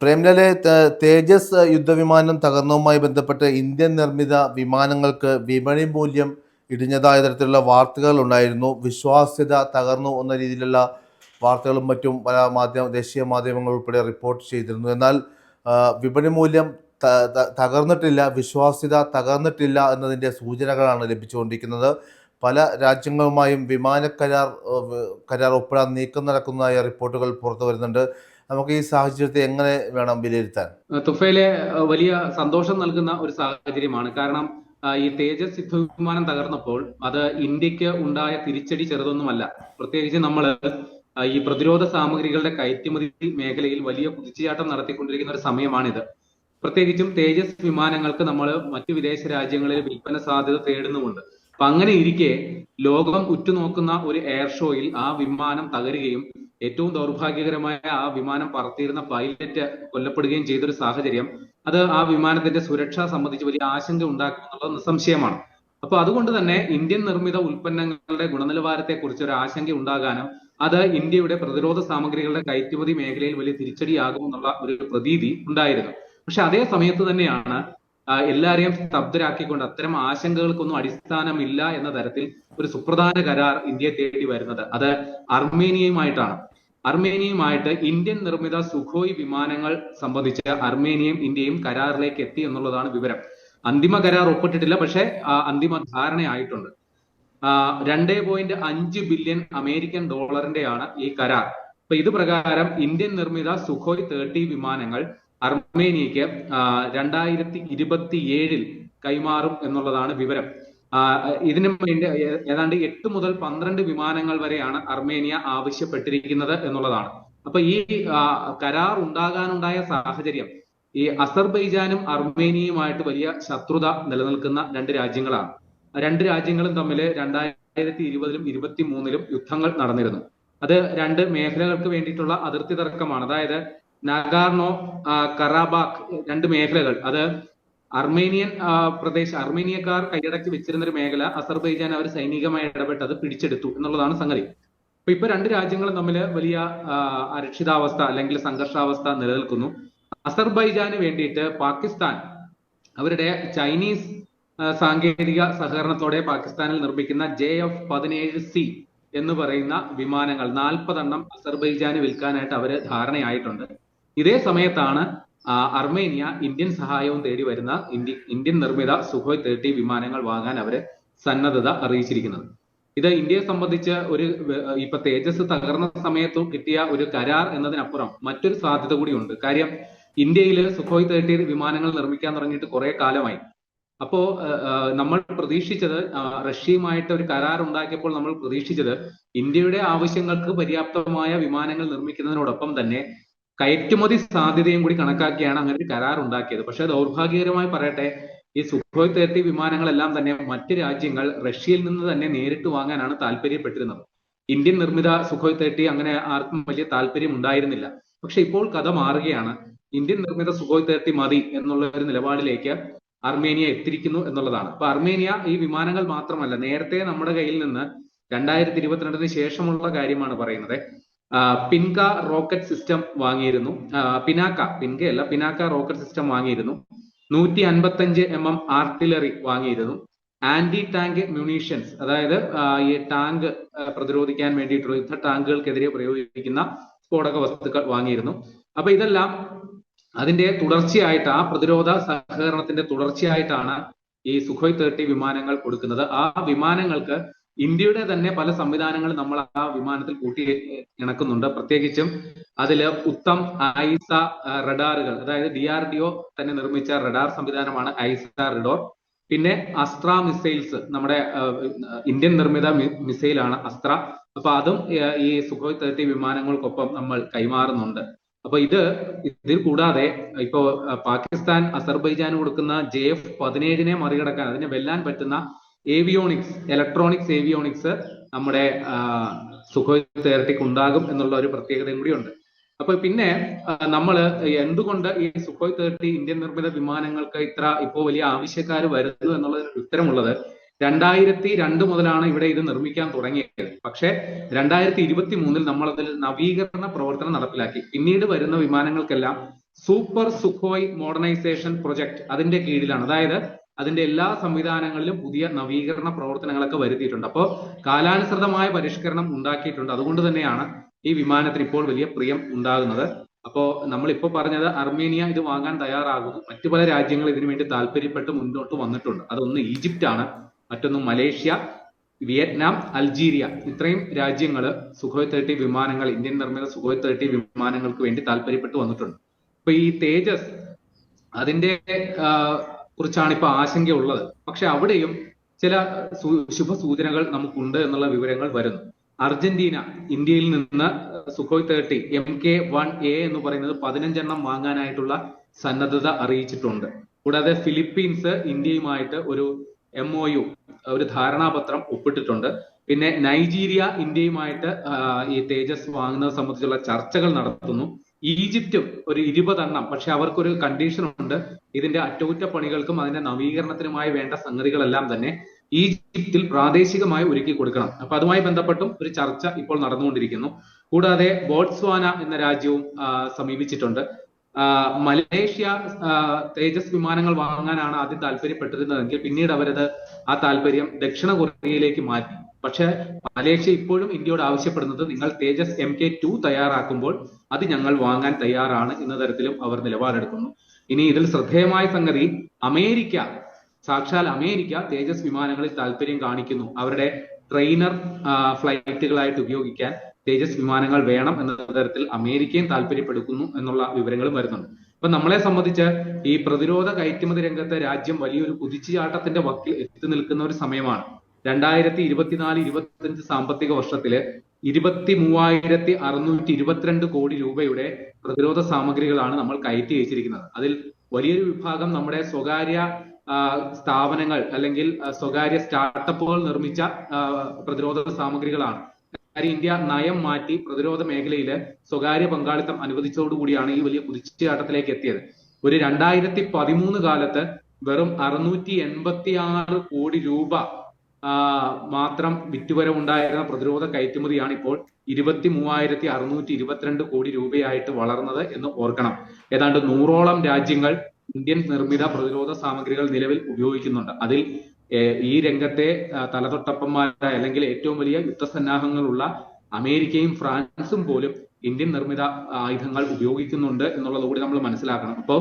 പ്രേംലാലെ, തേജസ് യുദ്ധവിമാനം തകർന്നതുമായി ബന്ധപ്പെട്ട് ഇന്ത്യൻ നിർമ്മിത വിമാനങ്ങൾക്ക് വിപണി മൂല്യം ഇടിഞ്ഞതായ തരത്തിലുള്ള വാർത്തകൾ ഉണ്ടായിരുന്നു. വിശ്വാസ്യത തകർന്നു എന്ന രീതിയിലുള്ള വാർത്തകളും മറ്റും പല ദേശീയ മാധ്യമങ്ങൾ ഉൾപ്പെടെ റിപ്പോർട്ട് ചെയ്തിരുന്നു. എന്നാൽ വിപണി മൂല്യം തകർന്നിട്ടില്ല, വിശ്വാസ്യത തകർന്നിട്ടില്ല എന്നതിൻ്റെ സൂചനകളാണ് ലഭിച്ചുകൊണ്ടിരിക്കുന്നത്. പല രാജ്യങ്ങളുമായും കരാർ ഒപ്പിടാൻ നീക്കം നടക്കുന്നതായ റിപ്പോർട്ടുകൾ പുറത്തു വരുന്നുണ്ട്. നമുക്ക് ഈ സാഹചര്യത്തെ എങ്ങനെ വേണം വിലയിരുത്താൻ? തുഫയിലെ വലിയ സന്തോഷം നൽകുന്ന ഒരു സാഹചര്യമാണ്. കാരണം ഈ തേജസ് യുദ്ധവിമാനം തകർന്നപ്പോൾ അത് ഇന്ത്യക്ക് ഉണ്ടായ തിരിച്ചടി ചെറുതൊന്നുമല്ല. പ്രത്യേകിച്ച് നമ്മൾ ഈ പ്രതിരോധ സാമഗ്രികളുടെ കയറ്റുമതി മേഖലയിൽ വലിയ കുതിച്ചുചാട്ടം നടത്തിക്കൊണ്ടിരിക്കുന്ന ഒരു സമയമാണിത്. പ്രത്യേകിച്ചും തേജസ് വിമാനങ്ങൾക്ക് നമ്മൾ മറ്റു വിദേശ രാജ്യങ്ങളിൽ വിൽപ്പന സാധ്യത തേടുന്നുമുണ്ട്. അപ്പൊ അങ്ങനെ ഇരിക്കെ ലോകം ഉറ്റുനോക്കുന്ന ഒരു എയർ ഷോയിൽ ആ വിമാനം തകരുകയും ഏറ്റവും ദൗർഭാഗ്യകരമായ ആ വിമാനം പറത്തിയിരുന്ന പൈലറ്റ് കൊല്ലപ്പെടുകയും ചെയ്തൊരു സാഹചര്യം അത് ആ വിമാനത്തിന്റെ സുരക്ഷ സംബന്ധിച്ച് വലിയ ആശങ്ക ഉണ്ടാക്കുമെന്നുള്ളത് നിസ്സംശയമാണ്. അപ്പൊ അതുകൊണ്ട് തന്നെ ഇന്ത്യൻ നിർമ്മിത ഉൽപ്പന്നങ്ങളുടെ ഗുണനിലവാരത്തെ കുറിച്ച് ഒരു ആശങ്ക ഉണ്ടാകാനും അത് ഇന്ത്യയുടെ പ്രതിരോധ സാമഗ്രികളുടെ കയറ്റുമതി മേഖലയിൽ വലിയ തിരിച്ചടിയാകുമെന്നുള്ള ഒരു പ്രതീതി ഉണ്ടായിരുന്നു. പക്ഷെ അതേ സമയത്ത് തന്നെയാണ് എല്ലാരെയും സ്തബ്ധരാക്കിക്കൊണ്ട് അത്തരം ആശങ്കകൾക്കൊന്നും അടിസ്ഥാനമില്ല എന്ന തരത്തിൽ ഒരു സുപ്രധാന കരാർ ഇന്ത്യയെ തേടി വരുന്നത്. അത് അർമേനിയയുമായിട്ടാണ്. അർമേനിയയുമായിട്ട് ഇന്ത്യൻ നിർമ്മിത സുഖോയ് വിമാനങ്ങൾ സംബന്ധിച്ച് അർമേനിയയും ഇന്ത്യയും കരാറിലേക്ക് എത്തി എന്നുള്ളതാണ് വിവരം. അന്തിമ കരാർ ഒപ്പിട്ടിട്ടില്ല, പക്ഷെ അന്തിമ ധാരണയായിട്ടുണ്ട്. 2.5 ബില്യൺ അമേരിക്കൻ ഡോളറിന്റെയാണ് ഈ കരാർ. അപ്പൊ ഇത് പ്രകാരം ഇന്ത്യൻ നിർമ്മിത സുഖോയ് 30 വിമാനങ്ങൾ അർമേനിയക്ക് 2027 കൈമാറും എന്നുള്ളതാണ് വിവരം. ഇതിനു വേണ്ടി ഏതാണ്ട് 8 മുതൽ 12 വിമാനങ്ങൾ വരെയാണ് അർമേനിയ ആവശ്യപ്പെട്ടിരിക്കുന്നത് എന്നുള്ളതാണ്. അപ്പൊ ഈ കരാർ ഉണ്ടാകാനുണ്ടായ സാഹചര്യം ഈ അസർബൈജാനും അർമേനിയയുമായിട്ട് വലിയ ശത്രുത നിലനിൽക്കുന്ന രണ്ട് രാജ്യങ്ങളാണ്. രണ്ട് രാജ്യങ്ങളും തമ്മിൽ 2020-ലും 2023-ലും യുദ്ധങ്ങൾ നടന്നിരുന്നു. അത് രണ്ട് മേഖലകൾക്ക് വേണ്ടിയിട്ടുള്ള അതിർത്തി തർക്കമാണ്. അതായത് നഗാർണോ കറാബാഖ് രണ്ട് മേഖലകൾ, അത് അർമേനിയൻ അർമേനിയക്കാർ കൈയടക്കി വെച്ചിരുന്ന ഒരു മേഖല അസർബൈജാൻ അവർ സൈനികമായി ഇടപെട്ട് അത് പിടിച്ചെടുത്തു എന്നുള്ളതാണ് സംഗതി. അപ്പൊ ഇപ്പൊ രണ്ട് രാജ്യങ്ങളും തമ്മിൽ വലിയ അരക്ഷിതാവസ്ഥ അല്ലെങ്കിൽ സംഘർഷാവസ്ഥ നിലനിൽക്കുന്നു. അസർബൈജാന് വേണ്ടിയിട്ട് പാകിസ്ഥാൻ അവരുടെ ചൈനീസ് സാങ്കേതിക സഹകരണത്തോടെ പാകിസ്ഥാനിൽ നിർമ്മിക്കുന്ന JF-17C എന്ന് പറയുന്ന വിമാനങ്ങൾ 40 എണ്ണം അസർബൈജാന് വിൽക്കാനായിട്ട് അവര് ധാരണയായിട്ടുണ്ട്. ഇതേ സമയത്താണ് അർമേനിയ ഇന്ത്യൻ സഹായവും തേടി വരുന്ന ഇന്ത്യൻ നിർമ്മിത സുഖോയ് 30 വിമാനങ്ങൾ വാങ്ങാൻ അവര് സന്നദ്ധത അറിയിച്ചിരിക്കുന്നത്. ഇത് ഇന്ത്യയെ സംബന്ധിച്ച് ഇപ്പൊ തേജസ് തകർന്ന സമയത്ത് കിട്ടിയ ഒരു കരാർ എന്നതിനപ്പുറം മറ്റൊരു സാധ്യത കൂടിയുണ്ട്. കാര്യം ഇന്ത്യയിൽ സുഖോയ് 30 വിമാനങ്ങൾ നിർമ്മിക്കാൻ തുടങ്ങിയിട്ട് കുറെ കാലമായി. അപ്പോ നമ്മൾ പ്രതീക്ഷിച്ചത്, റഷ്യയുമായിട്ട് ഒരു കരാർ ഉണ്ടാക്കിയപ്പോൾ നമ്മൾ പ്രതീക്ഷിച്ചത് ഇന്ത്യയുടെ ആവശ്യങ്ങൾക്ക് പര്യാപ്തമായ വിമാനങ്ങൾ നിർമ്മിക്കുന്നതിനോടൊപ്പം തന്നെ കയറ്റുമതി സാധ്യതയും കൂടി കണക്കാക്കിയാണ് അങ്ങനെ ഒരു കരാർ ഉണ്ടാക്കിയത്. പക്ഷെ ദൗർഭാഗ്യകരമായി പറയട്ടെ, ഈ സുഖോയ് 30 വിമാനങ്ങളെല്ലാം തന്നെ മറ്റ് രാജ്യങ്ങൾ റഷ്യയിൽ നിന്ന് തന്നെ നേരിട്ട് വാങ്ങാനാണ് താല്പര്യപ്പെട്ടിരുന്നത്. ഇന്ത്യൻ നിർമ്മിത സുഖോയ് 30 അങ്ങനെ ആർക്കും വലിയ താല്പര്യം ഉണ്ടായിരുന്നില്ല. പക്ഷെ ഇപ്പോൾ കഥ മാറുകയാണ്. ഇന്ത്യൻ നിർമ്മിത സുഖോയ് 30 മതി എന്നുള്ള ഒരു നിലപാടിലേക്ക് അർമേനിയ എത്തിയിരിക്കുന്നു എന്നുള്ളതാണ്. അപ്പൊ അർമേനിയ ഈ വിമാനങ്ങൾ മാത്രമല്ല, നേരത്തെ നമ്മുടെ കയ്യിൽ നിന്ന് 2022 ശേഷമുള്ള കാര്യമാണ് പറയുന്നത്. പിൻക റോക്കറ്റ് സിസ്റ്റം വാങ്ങിയിരുന്നു. പിനാക്ക റോക്കറ്റ് സിസ്റ്റം വാങ്ങിയിരുന്നു. 155 mm ആർട്ടിലറി വാങ്ങിയിരുന്നു. ആന്റി ടാങ്ക് മ്യൂണീഷ്യൻസ്, അതായത് ഈ ടാങ്ക് പ്രതിരോധിക്കാൻ വേണ്ടിയിട്ടുള്ള യുദ്ധ ടാങ്കുകൾക്കെതിരെ പ്രയോഗിക്കുന്ന സ്ഫോടക വസ്തുക്കൾ വാങ്ങിയിരുന്നു. അപ്പൊ ഇതെല്ലാം അതിന്റെ തുടർച്ചയായിട്ട്, ആ പ്രതിരോധ സഹകരണത്തിന്റെ തുടർച്ചയായിട്ടാണ് ഈ സുഖോയ് 30 വിമാനങ്ങൾ കൊടുക്കുന്നത്. ആ വിമാനങ്ങൾക്ക് ഇന്ത്യയുടെ തന്നെ പല സംവിധാനങ്ങൾ നമ്മൾ ആ വിമാനത്തിൽ കൂട്ടി ഇണക്കുന്നുണ്ട്. പ്രത്യേകിച്ചും അതില് ഉത്തം ഐസ റഡാറുകൾ, അതായത് DRDO തന്നെ നിർമ്മിച്ച റഡാർ സംവിധാനമാണ് ഐസ റഡോർ. പിന്നെ അസ്ത്ര മിസൈൽസ്, നമ്മുടെ ഇന്ത്യൻ നിർമ്മിത മിസൈലാണ് അസ്ത്ര. അപ്പൊ അതും ഈ സുഖോയ് 30 വിമാനങ്ങൾക്കൊപ്പം നമ്മൾ കൈമാറുന്നുണ്ട്. അപ്പൊ ഇതിൽ കൂടാതെ ഇപ്പോ പാകിസ്ഥാൻ അസർബൈജാന് കൊടുക്കുന്ന JF-17 മറികടക്കാൻ, അതിനെ വെല്ലാൻ പറ്റുന്ന ഇലക്ട്രോണിക്സ് ഏവിയോണിക്സ് നമ്മുടെ സുഖോയ് 30 ഉണ്ടാകും എന്നുള്ള ഒരു പ്രത്യേകതയും കൂടിയുണ്ട്. അപ്പൊ പിന്നെ നമ്മൾ എന്തുകൊണ്ട് ഈ സുഖോയ് 30 ഇന്ത്യൻ നിർമ്മിത വിമാനങ്ങൾക്ക് ഇപ്പോ വലിയ ആവശ്യക്കാർ വരുന്നു എന്നുള്ള ഉത്തരമുള്ളത്, 2002 മുതലാണ് ഇവിടെ ഇത് നിർമ്മിക്കാൻ തുടങ്ങിയത്. പക്ഷെ 2023-ൽ നമ്മൾ അതിൽ നവീകരണ പ്രവർത്തനം നടപ്പിലാക്കി. പിന്നീട് വരുന്ന വിമാനങ്ങൾക്കെല്ലാം സൂപ്പർ സുഖോയ് മോഡേണൈസേഷൻ പ്രൊജക്ട് അതിന്റെ കീഴിലാണ്. അതായത് അതിന്റെ എല്ലാ സംവിധാനങ്ങളിലും പുതിയ നവീകരണ പ്രവർത്തനങ്ങളൊക്കെ വരുത്തിയിട്ടുണ്ട്. അപ്പോൾ കാലാനുസൃതമായ പരിഷ്കരണം ഉണ്ടാക്കിയിട്ടുണ്ട്. അതുകൊണ്ട് തന്നെയാണ് ഈ വിമാനത്തിന് ഇപ്പോൾ വലിയ പ്രിയം ഉണ്ടാകുന്നത്. അപ്പോ നമ്മളിപ്പോ പറഞ്ഞത് അർമേനിയ ഇത് വാങ്ങാൻ തയ്യാറാകുന്നു. മറ്റു പല രാജ്യങ്ങൾ ഇതിനു വേണ്ടി താല്പര്യപ്പെട്ട് മുന്നോട്ട് വന്നിട്ടുണ്ട്. അതൊന്ന് ഈജിപ്റ്റ് ആണ്, മറ്റൊന്ന് മലേഷ്യ, വിയറ്റ്നാം, അൾജീരിയ. ഇത്രയും രാജ്യങ്ങൾ സുഖോയ് 30 വിമാനങ്ങൾ, ഇന്ത്യൻ നിർമ്മിത സുഖോയ് 30 വിമാനങ്ങൾക്ക് വേണ്ടി താല്പര്യപ്പെട്ട് വന്നിട്ടുണ്ട്. ഇപ്പൊ ഈ തേജസ് അതിന്റെ കുറിച്ചാണ് ഇപ്പൊ ആശങ്കയുള്ളത്. പക്ഷെ അവിടെയും ചില ശുഭസൂചനകൾ നമുക്കുണ്ട് എന്നുള്ള വിവരങ്ങൾ വരുന്നു. അർജന്റീന ഇന്ത്യയിൽ നിന്ന് സുഖോയ് 30 MK-1A എന്ന് പറയുന്നത് 15 എണ്ണം വാങ്ങാനായിട്ടുള്ള സന്നദ്ധത അറിയിച്ചിട്ടുണ്ട്. കൂടാതെ ഫിലിപ്പീൻസ് ഇന്ത്യയുമായിട്ട് ഒരു MOU, ഒരു ധാരണാപത്രം ഒപ്പിട്ടിട്ടുണ്ട്. പിന്നെ നൈജീരിയ ഇന്ത്യയുമായിട്ട് ഈ തേജസ് വാങ്ങുന്നത് സംബന്ധിച്ചുള്ള ചർച്ചകൾ നടത്തുന്നു. ഈജിപ്തും ഒരു 20 എണ്ണം, പക്ഷെ അവർക്കൊരു കണ്ടീഷൻ ഉണ്ട്. ഇതിന്റെ അറ്റകുറ്റപ്പണികൾക്കും അതിന്റെ നവീകരണത്തിനുമായി വേണ്ട സംഗതികളെല്ലാം തന്നെ ഈജിപ്തിൽ പ്രാദേശികമായി ഒരുക്കി കൊടുക്കണം. അപ്പൊ അതുമായി ബന്ധപ്പെട്ടും ഒരു ചർച്ച ഇപ്പോൾ നടന്നുകൊണ്ടിരിക്കുന്നു. കൂടാതെ ബോട്സ്വാന എന്ന രാജ്യവും സമീപിച്ചിട്ടുണ്ട്. മലേഷ്യ തേജസ് വിമാനങ്ങൾ വാങ്ങാനാണ് ആദ്യം താല്പര്യപ്പെട്ടിരുന്നതെങ്കിൽ പിന്നീട് അവരത് ആ താല്പര്യം ദക്ഷിണ കൊറിയയിലേക്ക് മാറ്റി. പക്ഷെ മലേഷ്യ ഇപ്പോഴും ഇന്ത്യയോട് ആവശ്യപ്പെടുന്നത് നിങ്ങൾ തേജസ് MK-2 തയ്യാറാക്കുമ്പോൾ അത് ഞങ്ങൾ വാങ്ങാൻ തയ്യാറാണ് എന്ന തരത്തിലും അവർ നിലപാടെടുക്കുന്നു. ഇനി ഇതിൽ ശ്രദ്ധേയമായ സംഗതി, അമേരിക്ക, സാക്ഷാൽ അമേരിക്ക തേജസ് വിമാനങ്ങളിൽ താല്പര്യം കാണിക്കുന്നു. അവരുടെ ട്രെയിനർ ഫ്ലൈറ്റുകളായിട്ട് ഉപയോഗിക്കാൻ തേജസ് വിമാനങ്ങൾ വേണം എന്ന തരത്തിൽ അമേരിക്കയും താല്പര്യപ്പെടുന്നു എന്നുള്ള വിവരങ്ങളും വരുന്നുണ്ട്. അപ്പൊ നമ്മളെ സംബന്ധിച്ച് ഈ പ്രതിരോധ കയറ്റുമതി രംഗത്തെ രാജ്യം വലിയൊരു കുതിച്ചുചാട്ടത്തിന്റെ വക്കിൽ എത്തി നിൽക്കുന്ന ഒരു സമയമാണ്. 2024-25 സാമ്പത്തിക വർഷത്തില് 23,622 കോടി രൂപയുടെ പ്രതിരോധ സാമഗ്രികളാണ് നമ്മൾ കയറ്റി അയച്ചിരിക്കുന്നത്. അതിൽ വലിയൊരു വിഭാഗം നമ്മുടെ സ്വകാര്യ സ്ഥാപനങ്ങൾ അല്ലെങ്കിൽ സ്വകാര്യ സ്റ്റാർട്ടപ്പുകൾ നിർമ്മിച്ച പ്രതിരോധ സാമഗ്രികളാണ്. കാര്യം ഇന്ത്യ നയം മാറ്റി പ്രതിരോധ മേഖലയിൽ സ്വകാര്യ പങ്കാളിത്തം അനുവദിച്ചതോടുകൂടിയാണ് ഈ വലിയ കുതിച്ചുചാട്ടത്തിലേക്ക് എത്തിയത്. ഒരു 2013 കാലത്ത് വെറും 686 കോടി രൂപ മാത്രം വിറ്റുവരവുണ്ടായിരുന്ന പ്രതിരോധ കയറ്റുമതിയാണ് ഇപ്പോൾ 23,622 കോടി രൂപയായിട്ട് വളർന്നത് എന്ന് ഓർക്കണം. ഏതാണ്ട് 100ഓളം രാജ്യങ്ങൾ ഇന്ത്യൻ നിർമ്മിത പ്രതിരോധ സാമഗ്രികൾ നിലവിൽ ഉപയോഗിക്കുന്നുണ്ട്. അതിൽ ഈ രംഗത്തെ തലതൊട്ടപ്പന്മാരായ അല്ലെങ്കിൽ ഏറ്റവും വലിയ യുദ്ധസന്നാഹങ്ങളുള്ള അമേരിക്കയും ഫ്രാൻസും പോലും ഇന്ത്യൻ നിർമ്മിത ആയുധങ്ങൾ ഉപയോഗിക്കുന്നുണ്ട് എന്നുള്ളത് കൂടി നമ്മൾ മനസ്സിലാക്കണം. അപ്പോൾ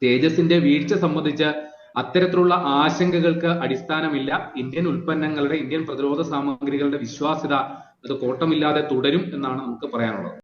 തേജസിന്റെ വീഴ്ച സംബന്ധിച്ച് അത്തരത്തിലുള്ള ആശങ്കകൾക്ക് അടിസ്ഥാനമില്ല. ഇന്ത്യൻ ഉൽപ്പന്നങ്ങളുടെ, ഇന്ത്യൻ പ്രതിരോധ സാമഗ്രികളുടെ വിശ്വാസ്യത അത് കോട്ടമില്ലാതെ തുടരും എന്നാണ് നമുക്ക് പറയാനുള്ളത്.